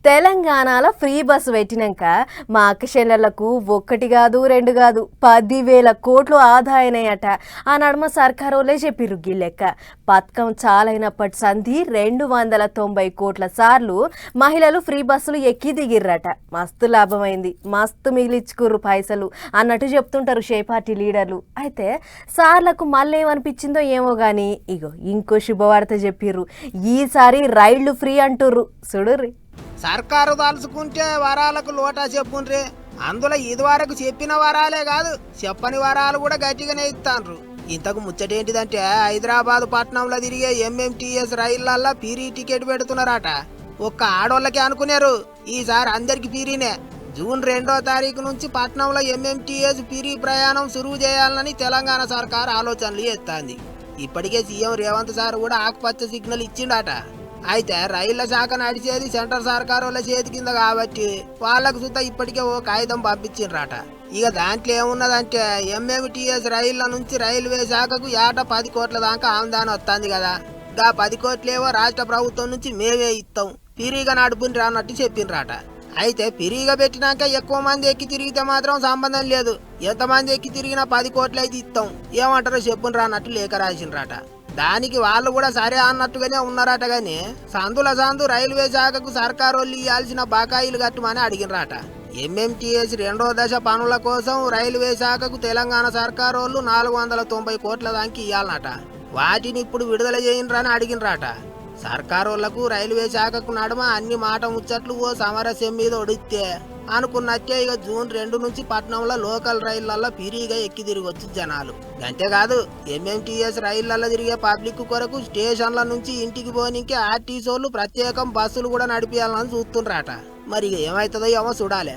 తెలంగాణలో free bus పెట్టినాక మా అక్కచెల్లెళ్లకు ఒక్కటి కాదు రెండు కాదు 10,000 కోట్లు ఆదాయనయట. ఆ నడుమ సర్కారోళ్ళే చెప్పిర్రు గీ లెక్క. పథకం చాలైనప్పటి సంధి 290 కోట్ల సార్లు మహిళలు ఫ్రీ బస్సులు ఎక్కి దిగిర్రట. మస్తు లాభమైంది, మస్తు మిగిలిచ్చుకుర్రు పైసలు అన్నట్టు చెప్తుంటారు షే పార్టీ లీడర్లు. అయితే సార్లకు మళ్ళీ ఏమనిపించిందో ఏమో గానీ ఇగో ఇంకో శుభవార్త చెప్పిర్రు. ఈసారి రైళ్లు ఫ్రీ అంటుర్రు చూడుర్రి. సర్కారు తలుచుకుంటే వరాలకు లోటా చెప్పుండ్రి. అందులో ఇదివరకు చెప్పిన వరాలే కాదు, చెప్పని వరాలు కూడా గట్టిగానే ఇస్తాండ్రు. ఇంతకు ముచ్చటేంటిదంటే హైదరాబాద్ పట్టణంలో తిరిగే ఎంఎంటీఎస్ రైళ్లల్లా పీరీ టికెట్ పెడుతున్నారట. ఒక్క ఆడోళ్ళకే అనుకున్నారు, ఈసారి అందరికి పీరీనే. జూన్ 2వ తారీఖు నుంచి పట్నంలో ఎంఎంటీఎస్ పీరీ ప్రయాణం సురువు చేయాలని తెలంగాణ సర్కారు ఆలోచనలు చేస్తాంది. ఇప్పటికే సీఎం రేవంత్ సార్ కూడా ఆకుపచ్చ సిగ్నల్ ఇచ్చిండట. అయితే రైళ్ల శాఖ నడిచేది సెంట్రల్ సర్కారు వాళ్ళ చేతి కింద కాబట్టి వాళ్ళకు సుతా ఇప్పటికే ఓ కాగితం పంపించిండ్రట. ఇక దాంట్లో ఏమున్నదంటే ఎంఎంటీఎస్ రైళ్ల నుంచి రైల్వే శాఖకు ఏటా 10 కోట్ల దాకా ఆమదానం వస్తుంది కదా. గా 10 కోట్లేవో రాష్ట్ర ప్రభుత్వం నుంచి మేమే ఇస్తాం, పిరిగా నడుపుని రానట్టు చెప్పిండ్రట. అయితే పిరిగా పెట్టినాక ఎక్కువ మంది ఎక్కి తిరిగితే మాత్రం సంబంధం లేదు, ఎంతమంది ఎక్కి తిరిగినా 10 కోట్లు అయితే ఇస్తాం, ఏమంటారో చెప్పుని రానట్టు లేఖ రాసిండ్రట. దానికి వాళ్ళు కూడా సరే అన్నట్టుగానే ఉన్నారట. గాని సందు రైల్వే శాఖకు సర్కారు వాళ్ళు ఇవ్వాల్సిన బకాయిలు కట్టమని అడిగినరాట. ఎంఎంటీఎస్ 2వ దశ పనుల కోసం రైల్వే శాఖకు తెలంగాణ సర్కారు వాళ్ళు 490 కోట్ల దానికి ఇవ్వాలన్నట. వాటిని ఇప్పుడు విడుదల చేయండి అడిగినరాట. సర్కారు వాళ్లకు రైల్వే శాఖకు నడుమ అన్ని మాట ముచ్చట్లు ఓ సమరస్యం మీద ఒడిస్తే అనుకున్నట్టే ఇక జూన్ 2 నుంచి పట్నంలో లోకల్ రైళ్లలో ఫ్రీగా ఎక్కి తిరగొచ్చు జనాలు. అంతేకాదు ఎంఎంటీఎస్ రైళ్లలో తిరిగే పబ్లిక్ కొరకు స్టేషన్ల నుంచి ఇంటికి పోనీకి ఆర్టీసీ వాళ్ళు ప్రత్యేకం బస్సులు కూడా నడిపించాలని చూస్తుండ్రట. మరి ఏమవుతుందో ఏమో చూడాలి.